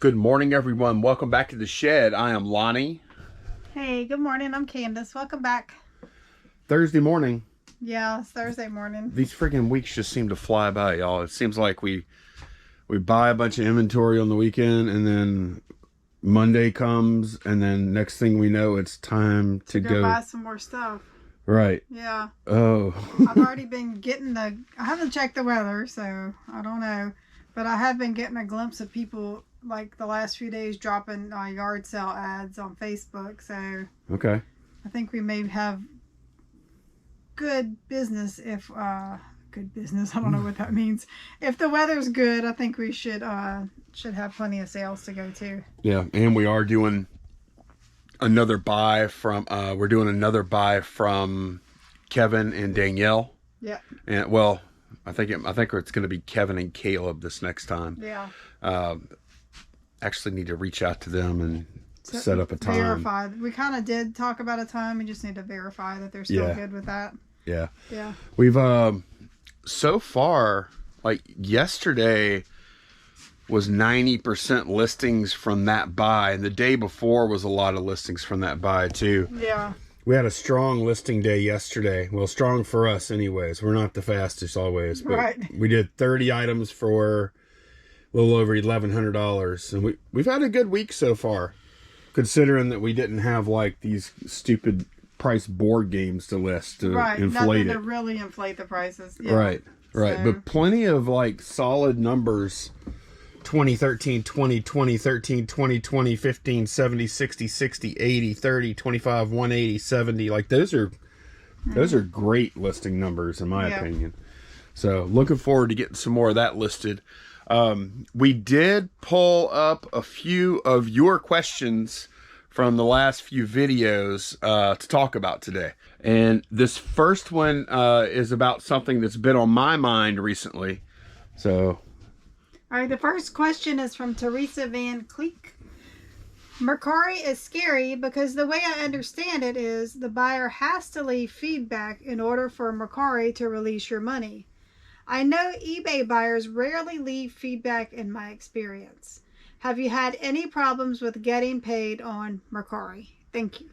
Good morning, everyone. Welcome back to the shed. I am Lonnie. Hey, good morning. I'm Candace. Welcome back. Thursday morning. Yeah, it's Thursday morning. These freaking weeks just seem to fly by, y'all. It seems like we buy a bunch of inventory on the weekend, and then Monday comes, and then next thing we know, it's time to go buy some more stuff. Right. Yeah. Oh. I've already been getting I haven't checked the weather, so I don't know. But I have been getting a glimpse of people like the last few days dropping yard sale ads on Facebook. So Okay. I think we may have good business if good business. I don't know what that means. If the weather's good, I think we should have plenty of sales to go to. Yeah, and we are doing another buy from Kevin and Danielle. Yeah. And well, I think it's going to be Kevin and Caleb this next time. Yeah. Actually need to reach out to them and set up a time. Verify. We kind of did talk about a time. We just need to verify that they're still good with that. Yeah. Yeah. We've so far, like yesterday was 90% listings from that buy, and the day before was a lot of listings from that buy too. Yeah. We had a strong listing day yesterday. Well, strong for us anyways. We're not the fastest always, but right. We did 30 items for a little over $1,100, and we've had a good week so far, considering that we didn't have like these stupid price board games to list to inflate it. To really inflate the prices. Yeah. Right. So. But plenty of like solid numbers. 2013, 20, 2013, 20, 20, 15, 70, 60, 60, 80, 30, 25, 180, 70. Like those are great listing numbers in my opinion. So looking forward to getting some more of that listed. We did pull up a few of your questions from the last few videos to talk about today. And this first one is about something that's been on my mind recently. So, all right, the first question is from Teresa Van Cleek. Mercari is scary because the way I understand it is the buyer has to leave feedback in order for Mercari to release your money. I know eBay buyers rarely leave feedback in my experience. Have you had any problems with getting paid on Mercari? Thank you.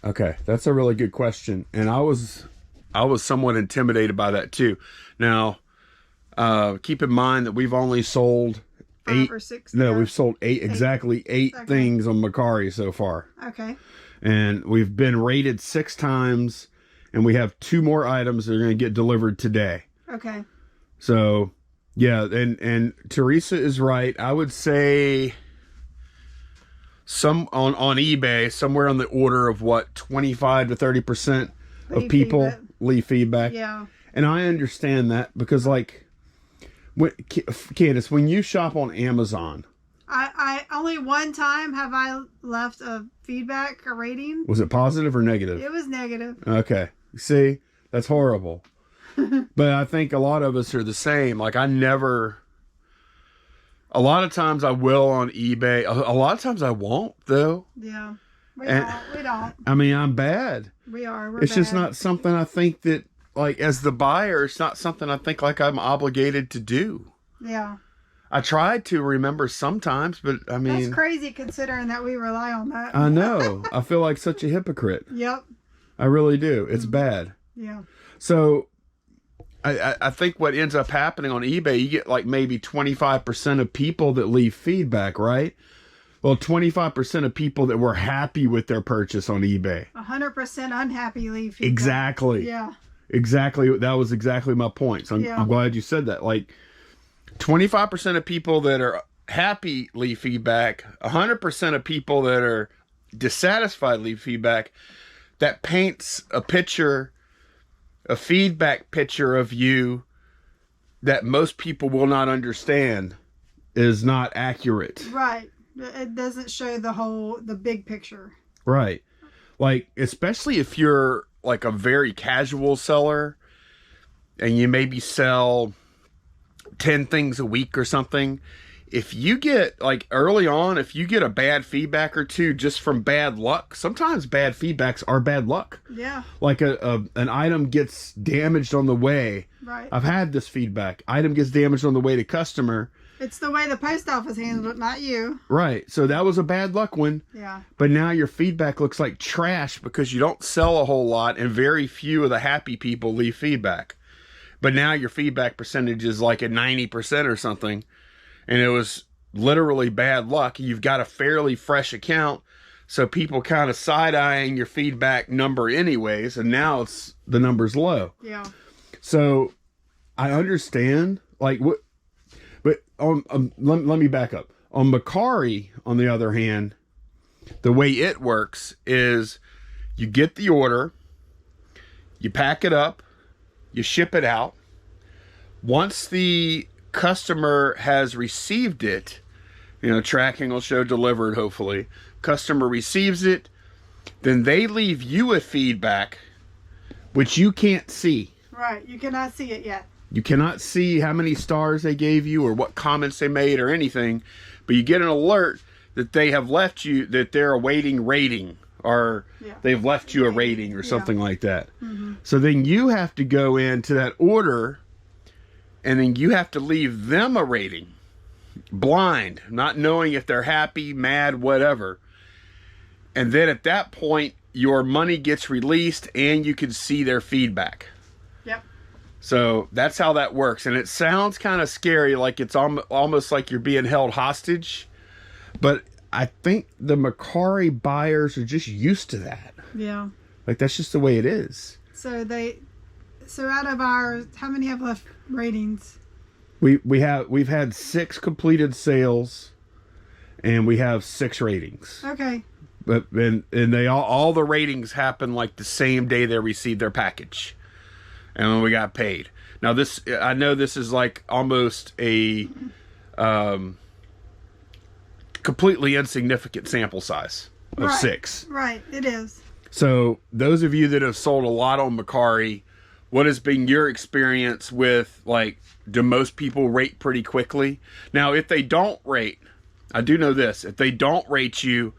Okay, that's a really good question. And I was somewhat intimidated by that too. Now, keep in mind that we've only sold 5 or 6. No, we've sold exactly eight things on Mercari so far. Okay. And we've been rated 6 times, and we have 2 more items that are going to get delivered today. Okay. So, yeah, and Teresa is right. I would say on eBay, somewhere on the order of 25 to 30% of people leave feedback. Yeah. And I understand that because, like, Candace, when you shop on Amazon, I only one time have I left a feedback, a rating. Was it positive or negative? It was negative. Okay. See, that's horrible. But I think a lot of us are the same. Like, a lot of times I will on eBay. A lot of times I won't, though. Yeah. We don't. I mean, I'm bad. We are. It's just not something I think that, like, as the buyer, it's not something I think like I'm obligated to do. Yeah. I try to remember sometimes, but I mean... That's crazy considering that we rely on that. I know. I feel like such a hypocrite. Yep. I really do. It's bad. Yeah. So... I think what ends up happening on eBay, you get like maybe 25% of people that leave feedback, right? Well, 25% of people that were happy with their purchase on eBay. 100% unhappy leave feedback. Exactly. Yeah. Exactly. That was exactly my point. So I'm glad you said that. Like 25% of people that are happy leave feedback. 100% of people that are dissatisfied leave feedback. That paints a feedback picture of you that most people will not understand is not accurate. Right. It doesn't show the big picture. Right. Like, especially if you're like a very casual seller and you maybe sell 10 things a week or something. If you get, like, early on, if you get a bad feedback or two just from bad luck, sometimes bad feedbacks are bad luck. Yeah. Like an item gets damaged on the way. Right. I've had this feedback. Item gets damaged on the way to customer, It's the way the post office handled it, not you. Right. So that was a bad luck one. Yeah. But now your feedback looks like trash because you don't sell a whole lot and very few of the happy people leave feedback. But now your feedback percentage is like at 90% or something. And it was literally bad luck. You've got a fairly fresh account. So people kind of side-eyeing your feedback number anyways. And now the number's low. Yeah. So I understand like what. But let me back up. On Mercari, on the other hand, the way it works is you get the order, you pack it up, you ship it out. Once the customer has received it, tracking will show delivered, hopefully. Customer receives it, then they leave you a feedback, which you can't see. Right, you cannot see it yet. You cannot see how many stars they gave you or what comments they made or anything, but you get an alert that they have left you, that they're awaiting rating, or they've left you a rating or something like that. Mm-hmm. So then you have to go into that order and then you have to leave them a rating, blind, not knowing if they're happy, mad, whatever. And then at that point, your money gets released and you can see their feedback. Yep. So that's how that works. And it sounds kind of scary, like it's almost like you're being held hostage. But I think the Mercari buyers are just used to that. Yeah. Like that's just the way it is. So out of ours, how many have left ratings? We've had 6 completed sales and we have 6 ratings. Okay. But and they all the ratings happen like the same day they received their package. And when we got paid. Now I know this is like almost a completely insignificant sample size of 6. Right, it is. So those of you that have sold a lot on Mercari, what has been your experience with, like, do most people rate pretty quickly? Now, if they don't rate, I do know this, if they don't rate you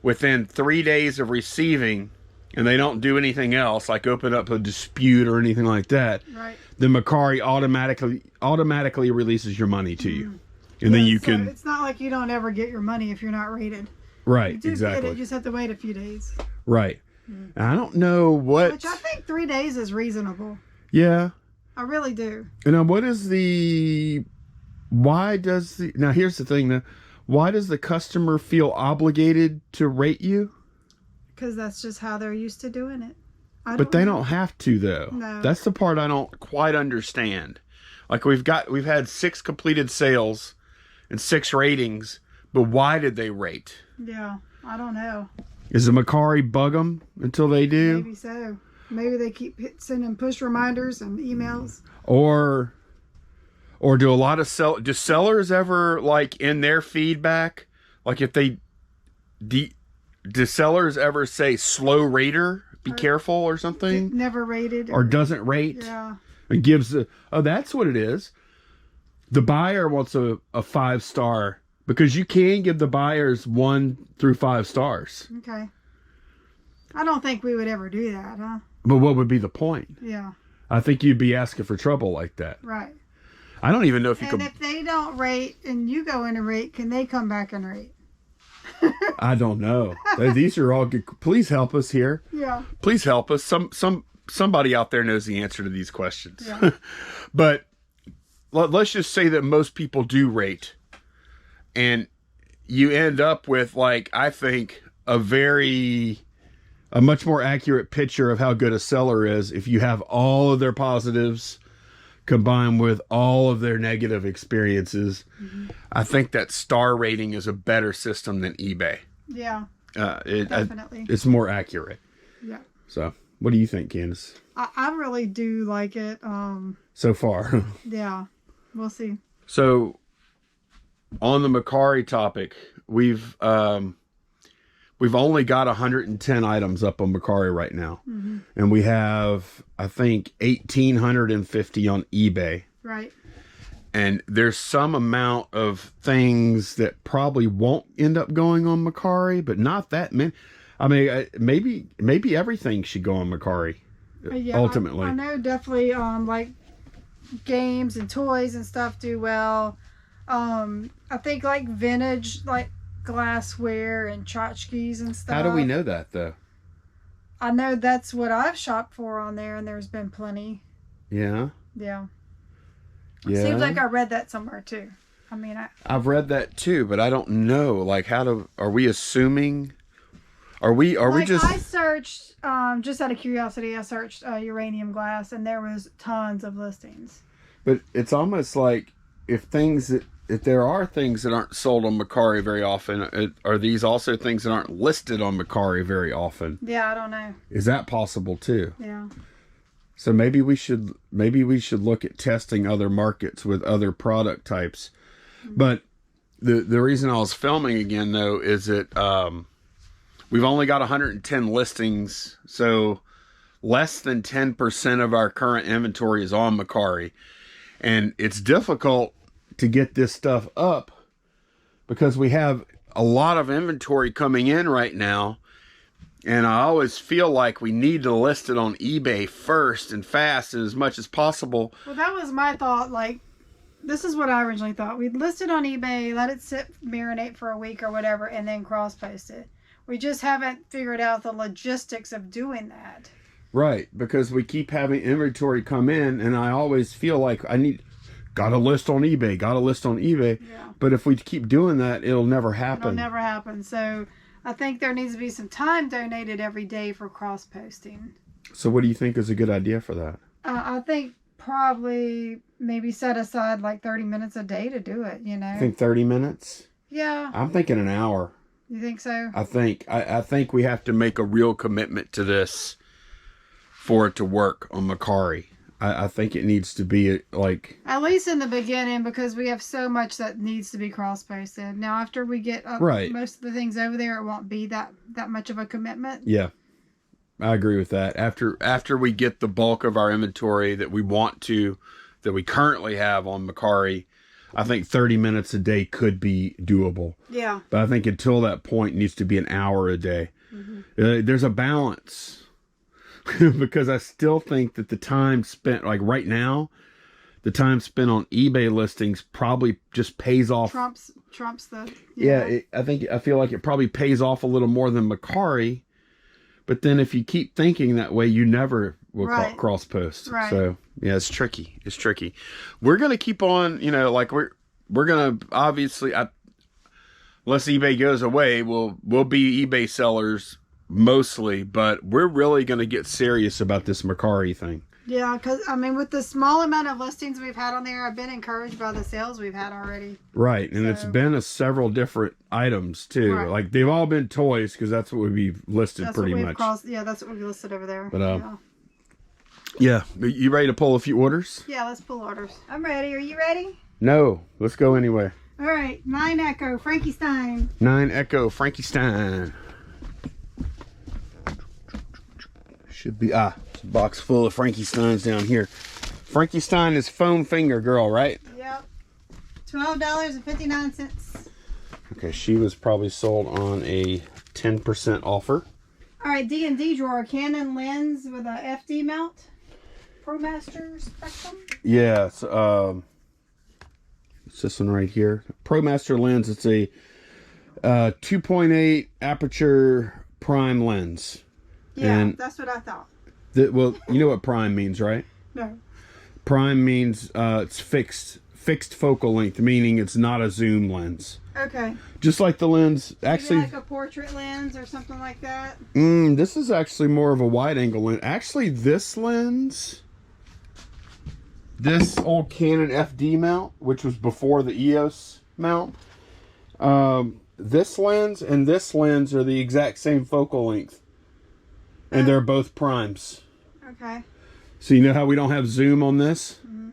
within 3 days of receiving, and they don't do anything else, like open up a dispute or anything like that, right, then Mercari automatically releases your money to you. And then you can... It's not like you don't ever get your money if you're not rated. Right, you do exactly. Get it, you just have to wait a few days. Right. Mm. I don't know what... Which I think 3 days is reasonable. Yeah. I really do. And what is the... Why does the... Now, here's the thing. Why does the customer feel obligated to rate you? Because that's just how they're used to doing it. But they don't have to, though. No. That's the part I don't quite understand. Like we've had 6 completed sales and 6 ratings, but why did they rate? Yeah, I don't know. Is the Mercari bug them until they do? Maybe so. Maybe they keep sending push reminders and emails. Or do a lot of do sellers ever, like, in their feedback, like if they do sellers ever say slow rater, be careful or something? Never rated. Or doesn't rate? Yeah. And gives that's what it is. The buyer wants a 5-star because you can give the buyers 1 through 5 stars. Okay. I don't think we would ever do that, huh? But what would be the point? Yeah. I think you'd be asking for trouble like that. Right. I don't even know if you could... And if they don't rate and you go in and rate, can they come back and rate? I don't know. These are all good. Please help us here. Yeah. Please help us. Somebody out there knows the answer to these questions. Yeah. But let's just say that most people do rate. And you end up with, like, I think, a much more accurate picture of how good a seller is if you have all of their positives combined with all of their negative experiences. Mm-hmm. I think that star rating is a better system than eBay. Yeah, definitely. It's more accurate. Yeah. So, what do you think, Candace? I really do like it. So far. Yeah, we'll see. So, on the Mercari topic, we've only got 110 items up on Mercari right now. Mm-hmm. And we have, I think, 1,850 on eBay. Right. And there's some amount of things that probably won't end up going on Mercari, but not that many. I mean, maybe everything should go on Mercari, ultimately. I know definitely like games and toys and stuff do well. I think like vintage, like glassware and tchotchkes and stuff. How do we know that though? I know that's what I've shopped for on there, and there's been plenty. Yeah. Yeah. Yeah. Seems like I read that somewhere too. I mean, I've read that too, but I don't know. Like, are we assuming? Are we just? I searched, just out of curiosity, I searched uranium glass, and there was tons of listings. But it's almost like if there are things that aren't sold on Mercari very often, are these also things that aren't listed on Mercari very often? Yeah, I don't know. Is that possible too? Yeah. So maybe we should look at testing other markets with other product types. Mm-hmm. But the reason I was filming again though is that we've only got 110 listings, so less than 10% of our current inventory is on Mercari. And it's difficult to get this stuff up because we have a lot of inventory coming in right now. And I always feel like we need to list it on eBay first and fast and as much as possible. Well, that was my thought. Like, this is what I originally thought. We'd list it on eBay, let it sit, marinate for a week or whatever, and then cross-post it. We just haven't figured out the logistics of doing that. Right, because we keep having inventory come in, and I always feel like gotta list on eBay. Yeah. But if we keep doing that, it'll never happen. It'll never happen. So I think there needs to be some time donated every day for cross-posting. So what do you think is a good idea for that? I think probably maybe set aside like 30 minutes a day to do it, you know? I think 30 minutes? Yeah. I'm thinking an hour. You think so? I think we have to make a real commitment to this for it to work on Mercari. I think it needs to be like... At least in the beginning, because we have so much that needs to be cross-posted. Now, after we get most of the things over there, it won't be that much of a commitment. Yeah, I agree with that. After we get the bulk of our inventory that we currently have on Mercari, I think 30 minutes a day could be doable. Yeah. But I think until that point, it needs to be an hour a day. Mm-hmm. There's a balance. Because I still think that the time spent, like right now, the time spent on eBay listings probably just pays off. Trumps the... I feel like it probably pays off a little more than Mercari. But then if you keep thinking that way, you never will cross post. Right. So yeah, it's tricky. We're going to keep on, like we're going to obviously, unless eBay goes away, we'll be eBay sellers mostly, but we're really going to get serious about this Mercari thing. Yeah, because, I mean, with the small amount of listings we've had on there, I've been encouraged by the sales we've had already. Right, and it's been several different items, too. Right. Like, they've all been toys, because that's what we've listed pretty much. That's what we listed over there. But, yeah. You ready to pull a few orders? Yeah, let's pull orders. I'm ready. Are you ready? No. Let's go anyway. All right. 9 Echo, Frankenstein. 9 Echo, Frankenstein. Should be, it's a box full of Frankensteins down here. Frankenstein is foam finger girl, right? Yep. $12.59. Okay, she was probably sold on a 10% offer. All right, D&D drawer, Canon lens with a FD mount. ProMaster Spectrum. Yeah, it's this one right here. ProMaster lens. It's a 2.8 aperture prime lens. Yeah, and that's what I thought. Well, you know what prime means, right? No. Prime means it's fixed focal length, meaning it's not a zoom lens. Okay. Just like the lens, actually. Maybe like a portrait lens or something like that. This is actually more of a wide angle lens. Actually, this lens, this old Canon FD mount, which was before the EOS mount, this lens and this lens are the exact same focal length. And they're both primes. Okay. So you know how we don't have zoom on this? Mm-hmm.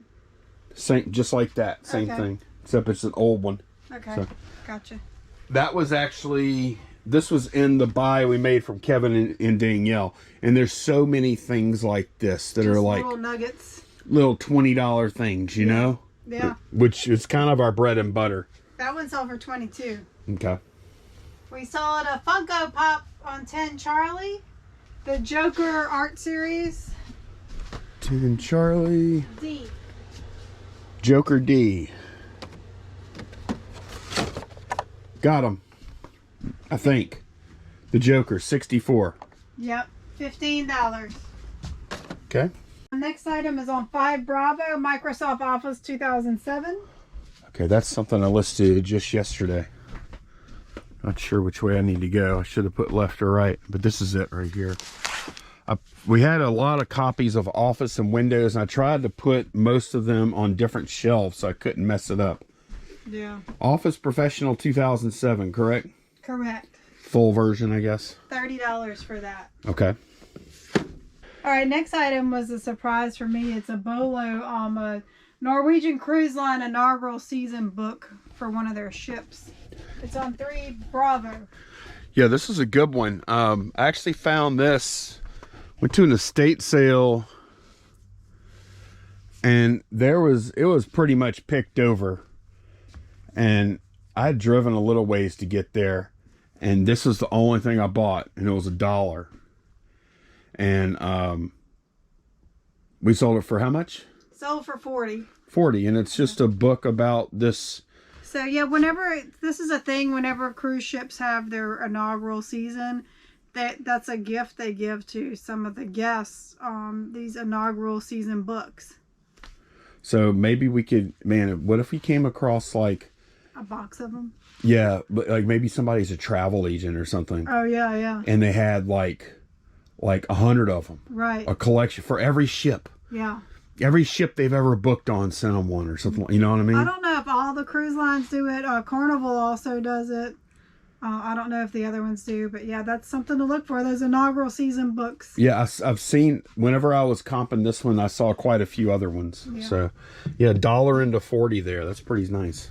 Same, just like that. Same thing. Except it's an old one. Okay. So, gotcha. That was actually... This was in the buy we made from Kevin and Danielle. And there's so many things like this that are like... little nuggets. Little $20 things, you know? Yeah. Which is kind of our bread and butter. That one sold for $22. Okay. We sold a Funko Pop on 10 Charlie. The Joker art series. 10 Charlie. D. Joker D. Got him. I think. The Joker, 64. Yep, $15. Okay. The next item is on 5 Bravo, Microsoft Office 2007. Okay, that's something I listed just yesterday. Not sure which way I need to go. I should have put left or right, but this is it right here. We had a lot of copies of Office and Windows, and I tried to put most of them on different shelves so I couldn't mess it up. Yeah. Office Professional 2007, correct? Correct. Full version, I guess. $30 for that. Okay. All right, next item was a surprise for me. It's a Bolo, a Norwegian Cruise Line inaugural season book for one of their ships. It's on 3 Bravo. Yeah, this is a good one. I actually found this. Went to an estate sale, and it was pretty much picked over. And I'd driven a little ways to get there, and this was the only thing I bought, and it was $1. And we sold it for how much? Sold for 40. 40, and it's just a book about this. So yeah, this is a thing, whenever cruise ships have their inaugural season, that's a gift they give to some of the guests, these inaugural season books. So maybe we could, man, what if we came across like a box of them? Yeah, but like maybe somebody's a travel agent or something. Oh yeah, yeah. And they had like 100 of them. Right. A collection for every ship. Yeah. Every ship they've ever booked on sent them one or something. You know what I mean? I don't know if all the cruise lines do it. Carnival also does it. I don't know if the other ones do, but yeah, that's something to look for. Those inaugural season books. Yeah, I've seen, whenever I was comping this one, I saw quite a few other ones. Yeah. So, yeah, $1 into 40 there. That's pretty nice.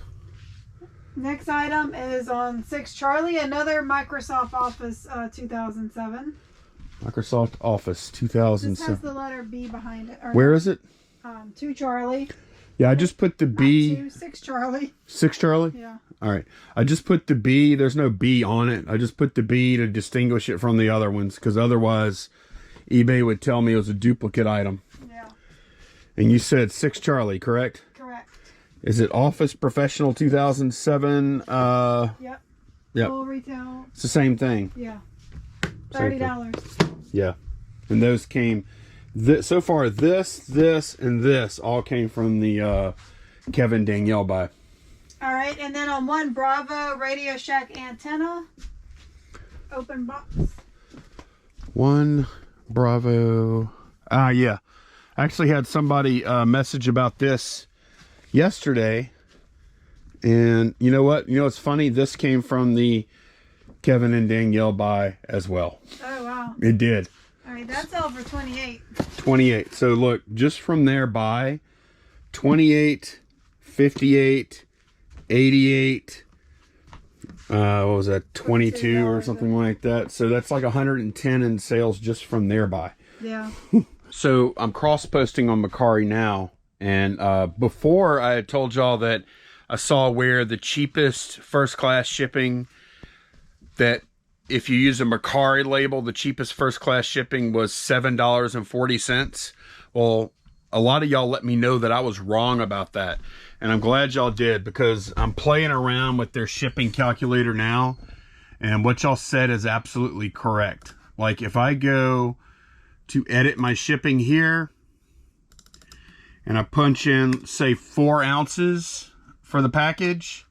Next item is on 6 Charlie, another Microsoft Office 2007. Microsoft Office 2007. This has the letter B behind it. Where is it? 2 Charlie. Yeah, I just put the B. 2, 6 Charlie. 6 Charlie? Yeah. All right. I just put the B. There's no B on it. I just put the B to distinguish it from the other ones, because otherwise eBay would tell me it was a duplicate item. Yeah. And you said 6 Charlie, correct? Correct. Is it Office Professional 2007? Yep. Yep. Full retail. It's the same thing. Yeah. $30. Yeah. And those came, so far this, and this all came from the Kevin Danielle buy. All right, and then on 1 Bravo Radio Shack antenna, open box. 1 Bravo. Yeah. I actually had somebody message about this yesterday, and you know what? You know, it's funny. This came from the Kevin and Danielle buy as well. Oh wow! It did. All right, that's over 28. 28. So look, just from their buy, 28, 58, 88. What was that? 22 or something like that. So that's like 110 in sales just from their buy. Yeah. So I'm cross-posting on Mercari now, and before I had told y'all that I saw where the cheapest first-class shipping, that if you use a Mercari label, the cheapest first-class shipping was $7.40. Well, a lot of y'all let me know that I was wrong about that, and I'm glad y'all did, because I'm playing around with their shipping calculator now, and what y'all said is absolutely correct. Like if I go to edit my shipping here, and I punch in, say, 4 ounces for the package,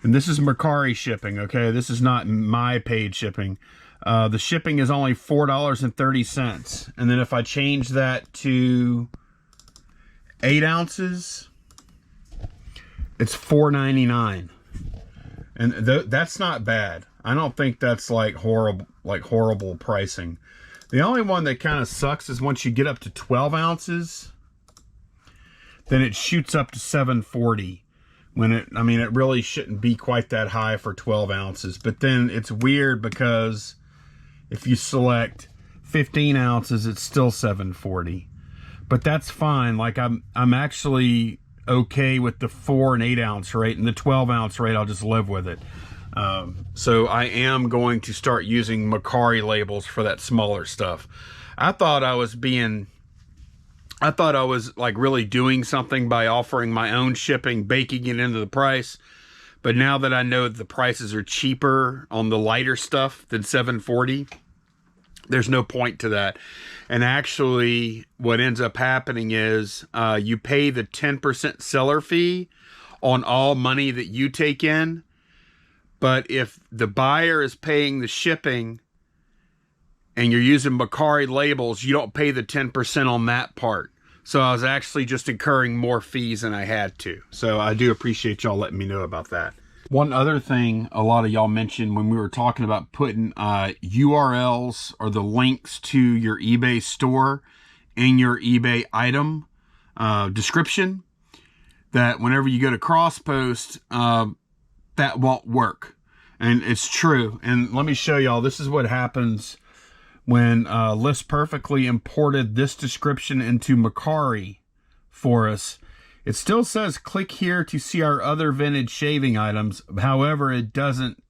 and this is Mercari shipping, okay? This is not my paid shipping. The shipping is only $4.30, and then if I change that to 8 ounces, it's $4.99, and that's not bad. I don't think that's like horrible pricing. The only one that kind of sucks is once you get up to 12 ounces, then it shoots up to $7.40. When it really shouldn't be quite that high for 12 ounces. But then it's weird, because if you select 15 ounces, it's still $7.40. But that's fine. Like I'm actually okay with the 4 and 8 ounce rate, and the 12 ounce rate, I'll just live with it. So I am going to start using Mercari labels for that smaller stuff. I thought I was like really doing something by offering my own shipping, baking it into the price. But now that I know the prices are cheaper on the lighter stuff than 740, there's no point to that. And actually, what ends up happening is you pay the 10% seller fee on all money that you take in. But if the buyer is paying the shipping and you're using Mercari labels, you don't pay the 10% on that part. So I was actually just incurring more fees than I had to. So I do appreciate y'all letting me know about that. One other thing a lot of y'all mentioned when we were talking about putting URLs or the links to your eBay store in your eBay item description, that whenever you go to cross-post, that won't work. And it's true. And let me show y'all, this is what happens when List Perfectly imported this description into Mercari for us. It still says click here to see our other vintage shaving items. However, it doesn't,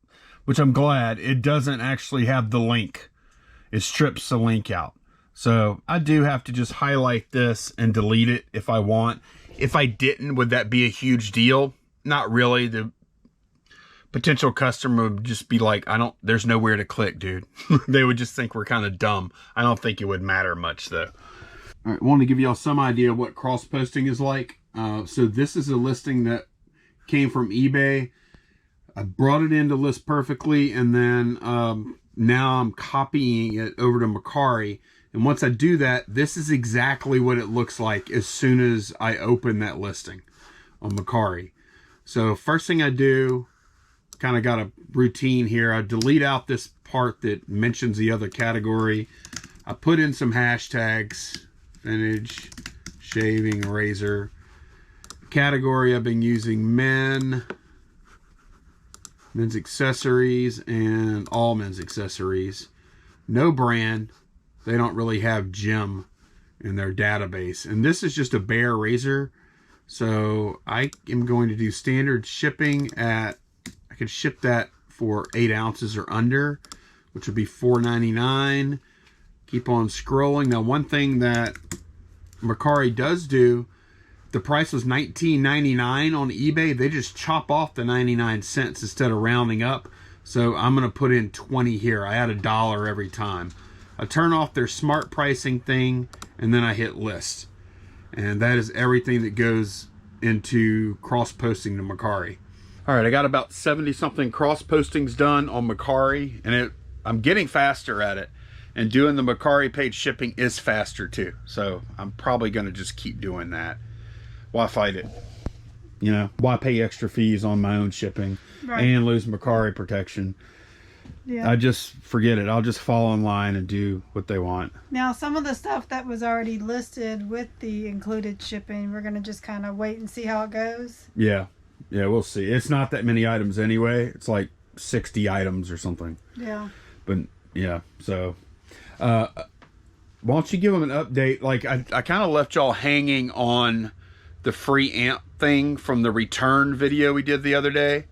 which I'm glad, it doesn't actually have the link. It strips the link out. So I do have to just highlight this and delete it if I want. If I didn't, would that be a huge deal? Not really. The potential customer would just be like, there's nowhere to click, dude. They would just think we're kind of dumb. I don't think it would matter much though. All right, I want to give y'all some idea of what cross-posting is like. So this is a listing that came from eBay. I brought it into List Perfectly, and then now I'm copying it over to Mercari. And once I do that, this is exactly what it looks like as soon as I open that listing on Mercari. So first thing I do, kind of got a routine here. I delete out this part that mentions the other category. I put in some hashtags, vintage shaving razor. Category I've been using men's accessories, and all men's accessories. No brand. They don't really have gem in their database. And this is just a bare razor. So I am going to do standard shipping at, I could ship that for 8 ounces or under, which would be $4.99. Keep on scrolling. Now, one thing that Mercari does do, the price was $19.99 on eBay. They just chop off the 99 cents instead of rounding up. So I'm going to put in 20 here. I add $1 every time. I turn off their smart pricing thing, and then I hit list. And that is everything that goes into cross-posting to Mercari. All right, I got about 70-something cross-postings done on Mercari, and I'm getting faster at it. And doing the Mercari paid shipping is faster too. So I'm probably going to just keep doing that. Why fight it? You know, why pay extra fees on my own shipping and lose Mercari protection? Yeah. I just forget it. I'll just fall in line and do what they want. Now, some of the stuff that was already listed with the included shipping, we're going to just kind of wait and see how it goes. Yeah. Yeah, we'll see. It's not that many items anyway. It's like 60 items or something. Yeah. But, yeah, so... why don't you give them an update? Like, I kind of left y'all hanging on the free amp thing from the return video we did the other day.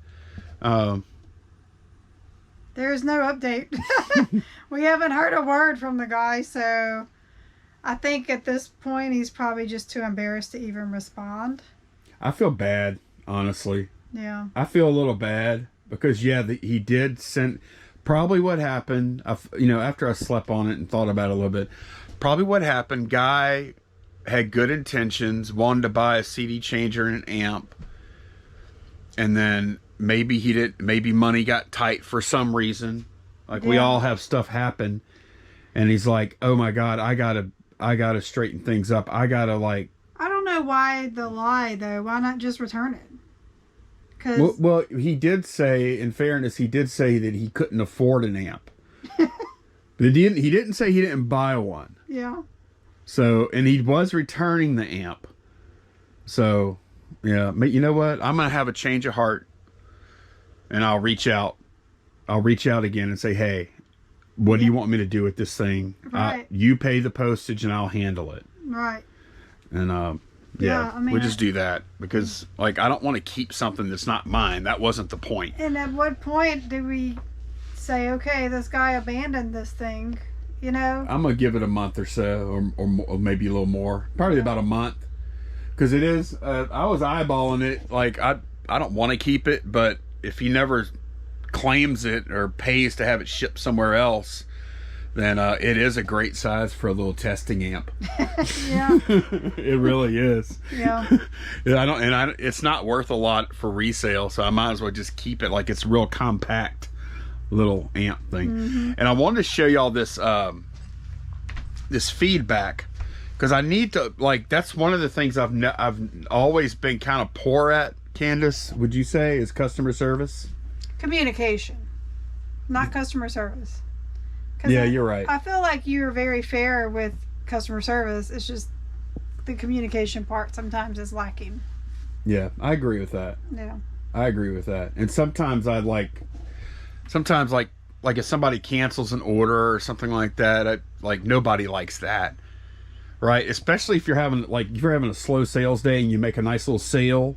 There's no update. We haven't heard a word from the guy, so I think at this point he's probably just too embarrassed to even respond. I feel bad, honestly. Yeah. I feel a little bad because, yeah, he did send... Probably what happened, after I slept on it and thought about it a little bit, probably what happened, guy had good intentions, wanted to buy a CD changer and an amp, and then maybe money got tight for some reason. Like, we all have stuff happen, and he's like, oh my God, I gotta straighten things up. I don't know why the lie, though. Why not just return it? Well, he did say, in fairness, he did say that he couldn't afford an amp. But he didn't say he didn't buy one. Yeah. So, and he was returning the amp. So, yeah. But you know what? I'm going to have a change of heart. And I'll reach out. I'll reach out again and say, hey, what do you want me to do with this thing? Right. You pay the postage and I'll handle it. Right. And, yeah, I mean, we'll just do that because, like, I don't want to keep something that's not mine. That wasn't the point. And at what point do we say, okay, this guy abandoned this thing, you know? I'm going to give it a month or so, or maybe a little more. Probably about a month. Because it is, I was eyeballing it. Like, I don't want to keep it, but if he never claims it or pays to have it shipped somewhere else, then it is a great size for a little testing amp. Yeah. It really is. Yeah. It's not worth a lot for resale, so I might as well just keep it. Like, it's real compact little amp thing. Mm-hmm. And I wanted to show y'all this this feedback, because I need to, like, that's one of the things I've always been kind of poor at, Candace, would you say, is customer service? Communication, not customer service. Yeah, you're right. I feel like you're very fair with customer service. It's just the communication part sometimes is lacking. Yeah, I agree with that. Yeah. I agree with that. And sometimes like if somebody cancels an order or something like that, like nobody likes that. Right? Especially if you're having a slow sales day and you make a nice little sale.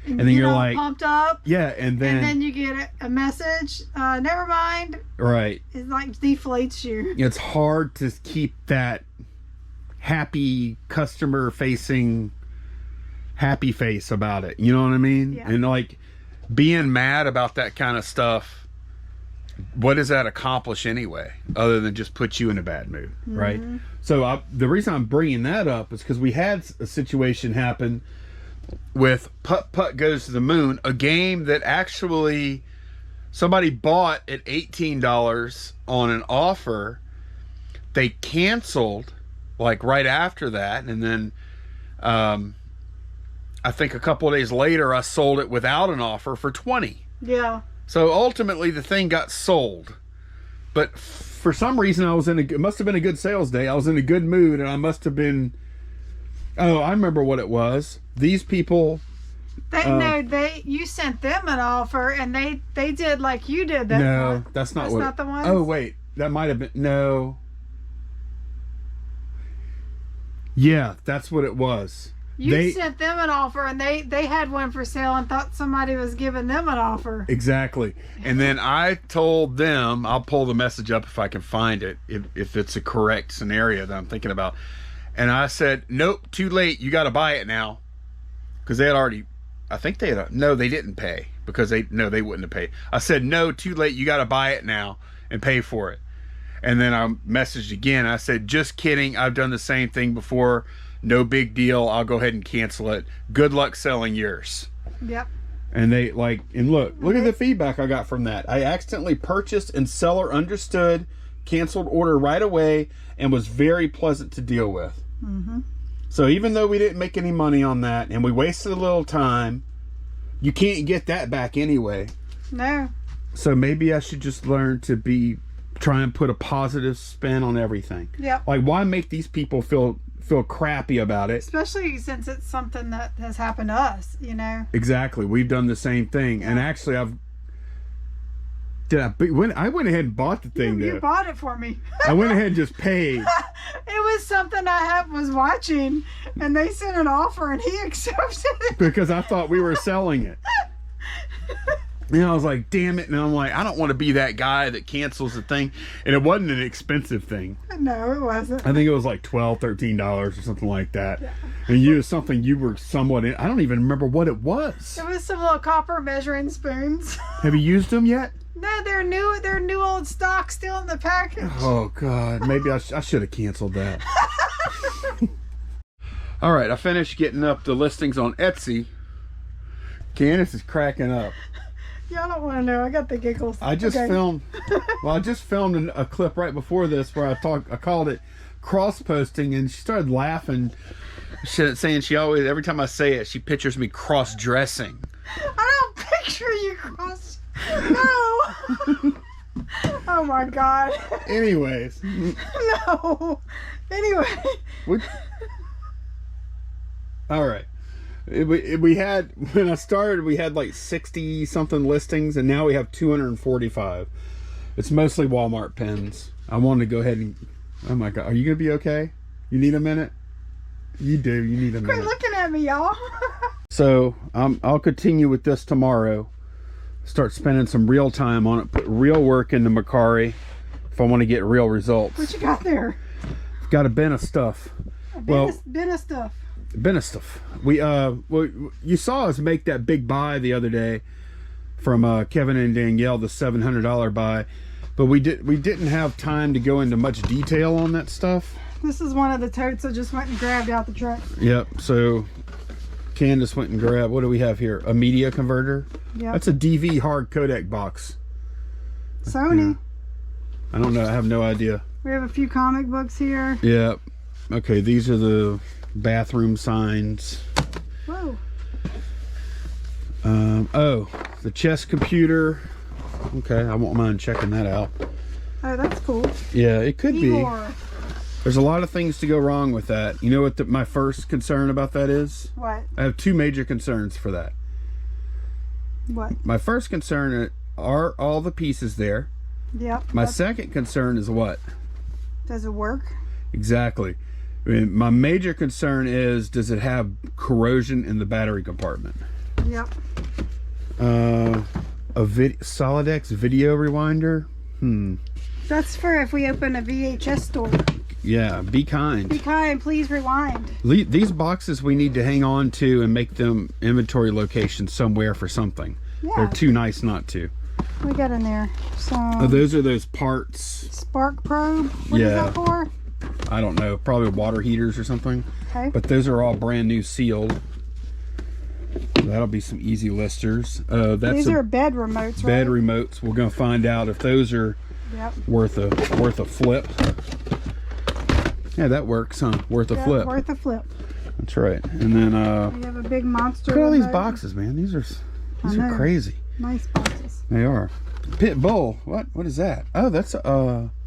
And then you're like pumped up. Yeah, and then you get a message. Never mind. Right. It like deflates you. It's hard to keep that happy customer facing happy face about it. You know what I mean? Yeah. And like being mad about that kind of stuff, what does that accomplish anyway, other than just put you in a bad mood, right? So the reason I'm bringing that up is because we had a situation happen with Putt Putt Goes to the Moon, a game that actually somebody bought at $18 on an offer. They canceled like right after that, and then I think a couple of days later I sold it without an offer for $20. Yeah. So ultimately the thing got sold, but for some reason it must have been a good sales day. I was in a good mood, and I must have been. Oh, I remember what it was. These people. You sent them an offer, and they did like you did. No, that's not the one. Oh wait, that might have been no. Yeah, that's what it was. You sent them an offer, and they had one for sale and thought somebody was giving them an offer. Exactly. And then I told them, I'll pull the message up if I can find it, if it's a correct scenario that I'm thinking about. And I said, nope, too late. You got to buy it now. Because they had already, I think they had, no, they didn't pay. Because they wouldn't have paid. I said, no, too late. You got to buy it now and pay for it. And then I messaged again. I said, just kidding. I've done the same thing before. No big deal. I'll go ahead and cancel it. Good luck selling yours. Yep. And they look at the feedback I got from that. I accidentally purchased and seller understood, canceled order right away, and was very pleasant to deal with. Mm-hmm. So even though we didn't make any money on that and we wasted a little time, you can't get that back anyway. No. So maybe I should just learn to try and put a positive spin on everything. Yeah. Like, why make these people feel crappy about it? Especially since it's something that has happened to us, you know. Exactly. We've done the same thing. Yeah. And actually I went ahead and bought the thing. You bought it for me. I went ahead and just paid. It was something I was watching, and they sent an offer, and he accepted it. Because I thought we were selling it. And I was like, damn it. And I'm like, I don't want to be that guy that cancels the thing. And it wasn't an expensive thing. No, it wasn't. I think it was like $12, $13 or something like that. Yeah. And it was something you were somewhat in. I don't even remember what it was. It was some little copper measuring spoons. Have you used them yet? No, they're new. They're new old stock still in the package. Oh, God. Maybe I should have canceled that. All right. I finished getting up the listings on Etsy. Candace is cracking up. Y'all don't want to know. I got the giggles. I just filmed a clip right before this where I called it cross-posting, and she started laughing, saying she always, every time I say it, she pictures me cross-dressing. I don't picture you cross. No. Oh my God. Anyways. No. Anyway. All right. We had, when I started, we had like 60 something listings, and now we have 245. It's mostly Walmart pens. I wanted to go ahead and, oh my God, are you gonna be okay? You need a minute? You do. You need a minute. Quit looking at me, y'all. So I'll continue with this tomorrow. Start spending some real time on it. Put real work into Mercari if I want to get real results. What you got there? I've got a bin of stuff. Bin of stuff. We you saw us make that big buy the other day from Kevin and Danielle, the $700 buy. But we didn't have time to go into much detail on that stuff. This is one of the totes I just went and grabbed out the truck. Yep. So Candace went and grabbed, what do we have here? A media converter. Yep. That's a DV hard codec box. Sony. Yeah. I don't know. I have no idea. We have a few comic books here. Yep. Okay. These are the bathroom signs. Whoa. Oh, the chess computer. Okay, I won't mind checking that out. Oh, that's cool. Yeah, it could Igor. be. There's a lot of things to go wrong with that. You know what my first concern about that is? What? I have two major concerns for that. What? My first concern are all the pieces there. Yep. My second concern is what? Does it work? Exactly. I mean, my major concern is, does it have corrosion in the battery compartment? Yep. Solidex video rewinder. That's for if we open a VHS store. Yeah, be kind. Be kind, please rewind. These boxes we need to hang on to and make them inventory locations somewhere for something. Yeah. They're too nice not to. We got in there. So Oh, those are those parts. spark probe. What is that for? I don't know. Probably water heaters or something. Okay. But those are all brand new sealed. That'll be some easy listers. These are bed remotes, right? Bed remotes. We're gonna find out if those are worth a flip. Yeah, that works, huh? Worth a flip. Worth a flip. That's right. And then We have a big monster. look at all these remote. boxes, man. These are crazy. Nice boxes. They are. Pit Bull. What is that? Oh, that's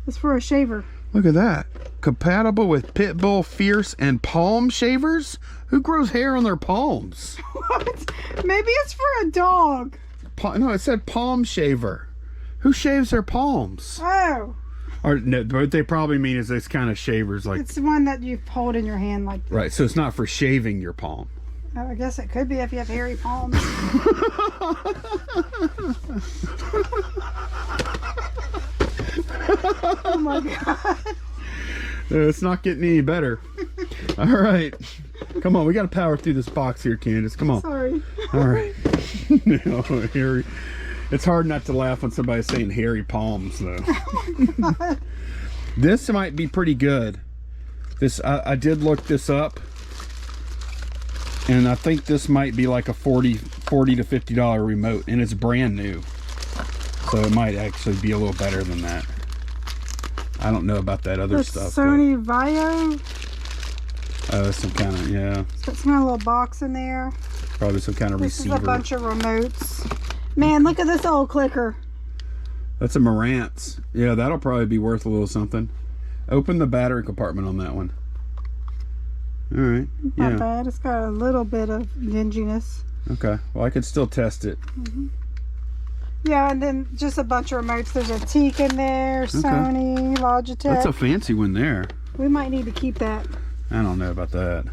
It's for a shaver. look at that. Compatible with Pit Bull Fierce and Palm shavers? Who grows hair on their palms? What? Maybe it's for a dog. No, it said palm shaver. Who shaves their palms? Oh. Or no, what they probably mean is this kind of shavers, like It's the one that you hold in your hand like this. right. So it's not for shaving your palm. Oh, I guess it could be if you have hairy palms. Oh my god. It's not getting any better. All right. Come on, we got to power through this box here, Candace. Come on. Sorry. All right. No, hairy. It's hard not to laugh when somebody's saying hairy palms, though. Oh god. This might be pretty good. I did look this up, and I think this might be like a $40 to $50 remote, and it's brand new. So it might actually be a little better than that. I don't know about that other The stuff. Sony Vio. Oh, some kind of, yeah. It's got some kind of little box in there. Probably some kind of This receiver. is a bunch of remotes. Man, look at this old clicker. That's a Marantz. Yeah, that'll probably be worth a little something. Open the battery compartment on that one. All right. Not Yeah. bad. It's got a little bit of dinginess. Okay. Well, I could still test it. Yeah, and then just a bunch of remotes. There's a Teak in there, Sony, Logitech. That's a fancy one there. We might need to keep that. I don't know about that.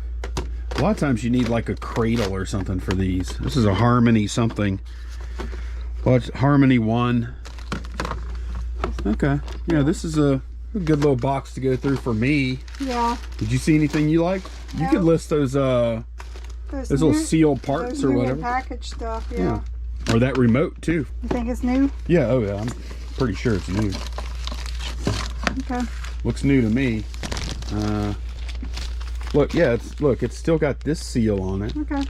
A lot of times you need like a cradle or something for these. This is a Harmony something. Well, it's Harmony 1. Okay. Yeah, this is a good little box to go through for me. Yeah. Did you see anything you like? You could list those those little sealed parts or whatever. Package stuff, yeah. Or that remote too. You think it's new? Yeah, oh yeah, I'm pretty sure it's new. Okay. Looks new to me. Look, yeah, it's still got this seal on it. Okay.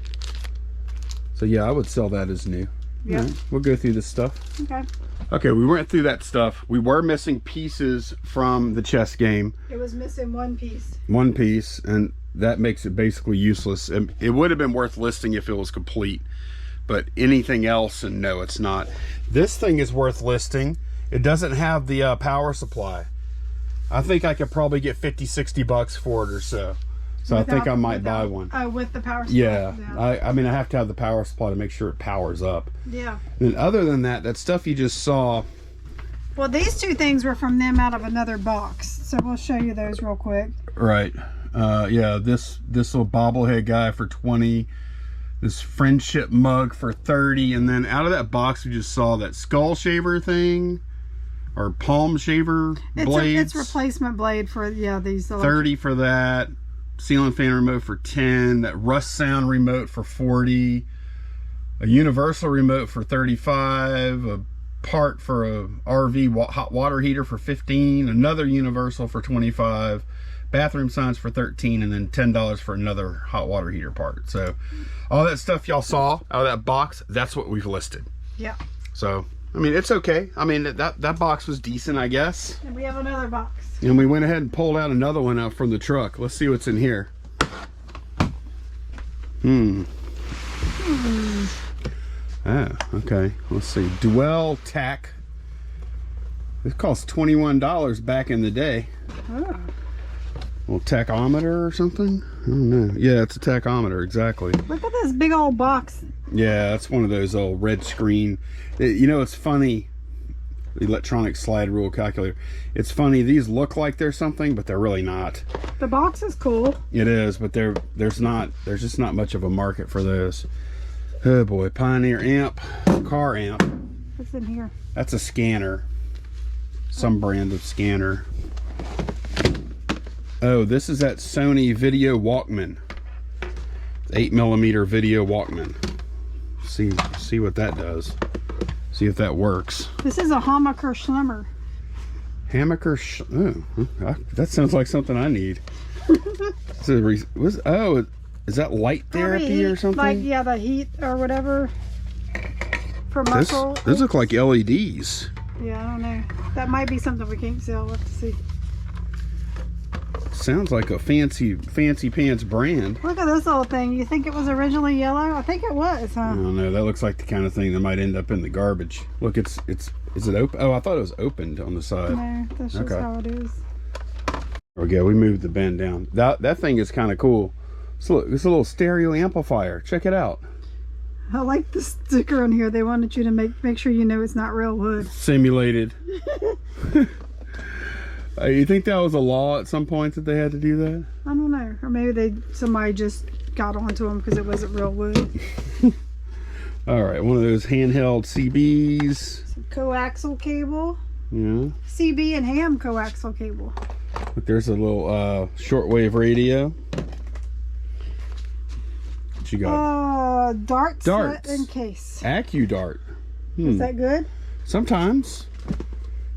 So yeah, I would sell that as new. Yeah. All right, we'll go through this stuff. Okay. Okay, we went through that stuff. We were missing pieces from the chess game. It was missing one piece. One piece, and that makes it basically useless. It would have been worth listing if it was complete, but anything else, and no, it's not. This thing is worth listing. It doesn't have the power supply. I think I could probably get 50-60 bucks for it or so. So I think I might buy one. Oh, with the power supply. Yeah, I mean, I have to have the power supply to make sure it powers up. Yeah. And other than that, that stuff you just saw. Well, these two things were from them out of another box, so we'll show you those real quick. Right. Yeah, this little bobblehead guy for 20, this friendship mug for 30, and then out of that box we just saw that skull shaver thing, or palm shaver blades. It's replacement blade for these. 30 for that. Ceiling fan remote for 10. That Rust Sound remote for 40. a universal remote for $35, a part for a RV hot water heater for $15, another universal for $25, bathroom signs for $13, and then $10 for another hot water heater part. So all that stuff y'all saw out of that box, that's what we've listed. Yeah. So I mean, it's okay. I mean, that box was decent, I guess. And we have another box. And we went ahead and pulled out another one out from the truck. Let's see what's in here. Oh, okay. Let's see. Dwell Tac. It cost $21 back in the day. Oh. Little tachometer or something? I don't know. Yeah, it's a tachometer, exactly. Look at this big old box. Yeah, that's one of those old red screen. You know, it's funny. Electronic slide rule calculator. It's funny. These look like they're something, but they're really not. The box is cool. It is, but there's just not much of a market for those. Oh boy, Pioneer amp, car amp. What's in here? That's a scanner. Some brand of scanner. Oh, this is that Sony Video Walkman. 8mm video Walkman. See what that does. See if that works. This is a Hammacher Schlemmer. That sounds like something I need. Is that light therapy or something? Like, yeah, the heat or whatever. For muscle. Those look like LEDs. Yeah, I don't know. That might be something we can't sell. Let's see. Sounds like a fancy pants brand. Look at this little thing. You think it was originally yellow? I think it was, huh? I don't know. That looks like the kind of thing that might end up in the garbage. Look, is it open? Oh, I thought it was opened on the side. No, that's just how it is. There we go. We moved the bend down. That thing is kind of cool. So look, it's a little stereo amplifier. Check it out. I like the sticker on here. They wanted you to make sure you know it's not real wood. Simulated. You think that was a law at some point that they had to do that? I don't know. Or maybe somebody just got onto them because it wasn't real wood. All right, one of those handheld CBs. Some coaxial cable. Yeah. CB and ham coaxial cable. Look, there's a little shortwave radio. What you got? Darts and case. AccuDart. Is that good? Sometimes.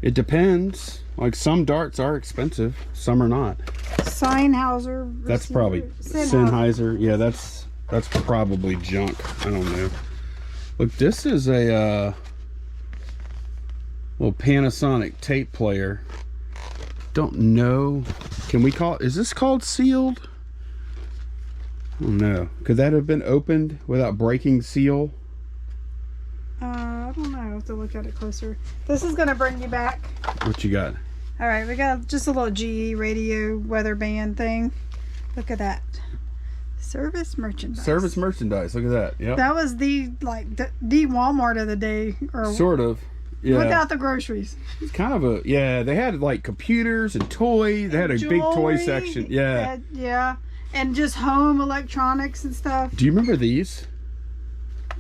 It depends. Like, some darts are expensive, some are not. Sennheiser. That's probably Sennheiser. Yeah, that's probably junk. I don't know. Look, this is a little Panasonic tape player. Don't know. Can we call it? Is this called sealed? I don't know. Could that have been opened without breaking seal? I don't know. I have to look at it closer. This is going to bring you back. What you got? All right, we got just a little GE radio weather band thing. Look at that. Service merchandise. Service merchandise. Look at that. Yep. That was the Walmart of the day, or sort of. Yeah. Without the groceries. It's kind of a, yeah, they had like computers and toys. They had a big toy section. Yeah. Yeah. And just home electronics and stuff. Do you remember these?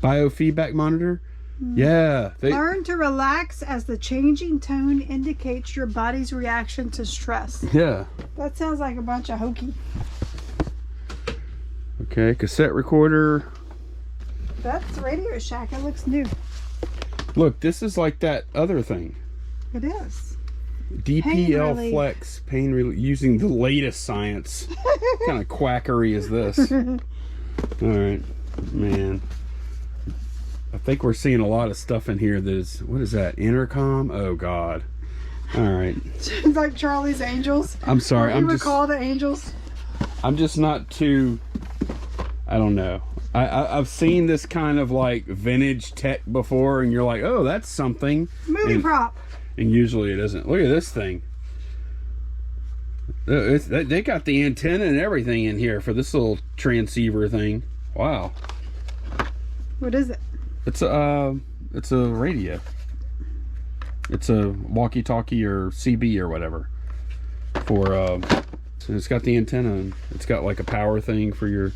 Biofeedback monitor? Yeah. Learn to relax as the changing tone indicates your body's reaction to stress. Yeah. That sounds like a bunch of hokey. Okay, cassette recorder. That's Radio Shack. It looks new. Look, this is like that other thing. It is. DPL Flex pain relief using the latest science. What kind of quackery is this? All right, man. I think we're seeing a lot of stuff in here that is, what is that? Intercom? Oh God. All right. It's like Charlie's Angels. I'm sorry. You recall the Angels? I'm just not too, I don't know. I've seen this kind of like vintage tech before, and you're like, oh, that's something. Movie prop. And usually it isn't. Look at this thing. They got the antenna and everything in here for this little transceiver thing. Wow. What is it? It's a radio. It's a walkie-talkie or CB or whatever. And it's got the antenna, and it's got like a power thing for your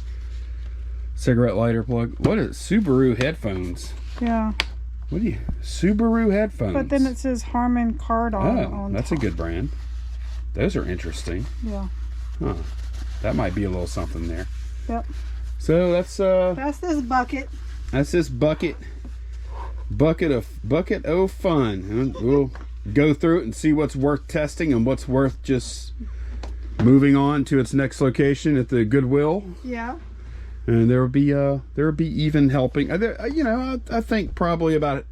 cigarette lighter plug. What is Subaru headphones? Yeah. What do you Subaru headphones? But then it says Harman Kardon on that's top. a good brand. Those are interesting. Yeah. Huh. That might be a little something there. Yep. So that's this bucket. That's this bucket of fun. And we'll go through it and see what's worth testing and what's worth just moving on to its next location at the Goodwill. Yeah. And there will be even helping. You know, I think probably about it.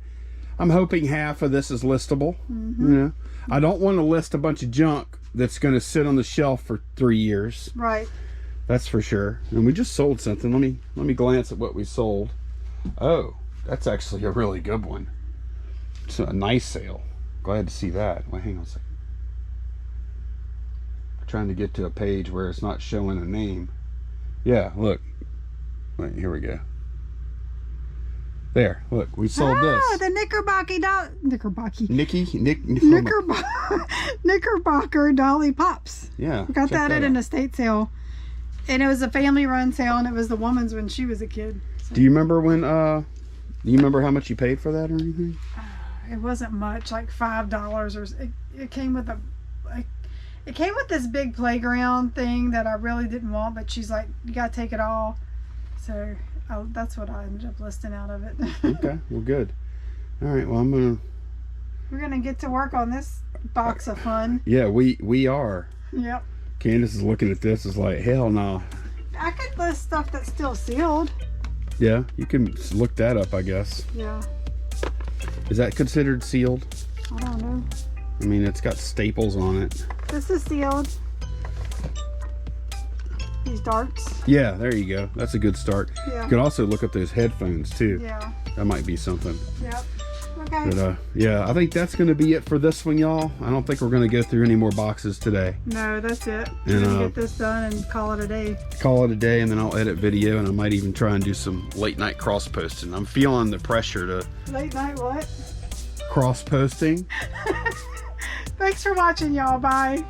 I'm hoping half of this is listable. Mm-hmm. You know, I don't want to list a bunch of junk that's going to sit on the shelf for 3 years. Right. That's for sure. And we just sold something. Let me glance at what we sold. Oh, that's actually a really good one. It's a nice sale. Glad to see that. Wait, hang on a second. Trying to get to a page where it's not showing a name. Yeah, look. Wait, here we go. There, look, we sold this. Oh, the Knickerbocker Dolly Pops. Yeah. We got that at an estate sale. And it was a family run sale, and it was the woman's when she was a kid. So. Do you remember when, do you remember how much you paid for that or anything? It wasn't much, like $5 or it came with it came with this big playground thing that I really didn't want, but she's like, you gotta take it all. So that's what I ended up listing out of it. Okay, well, good. All right, well, we're gonna get to work on this box of fun. Yeah, we are. Yep. Candace is looking at this, is like, hell no. I could list stuff that's still sealed. Yeah, you can look that up, I guess. Yeah. Is that considered sealed? I don't know. I mean, it's got staples on it. This is sealed. These darts. Yeah, there you go. That's a good start. Yeah. You can also look up those headphones too. Yeah. That might be something. Yep. Okay. But yeah, I think that's going to be it for this one, y'all. I don't think we're going to go through any more boxes today. No, that's it. We're going to get this done and call it a day. Call it a day, and then I'll edit video, and I might even try and do some late night cross posting. I'm feeling the pressure to... Late night what? Cross posting. Thanks for watching, y'all. Bye.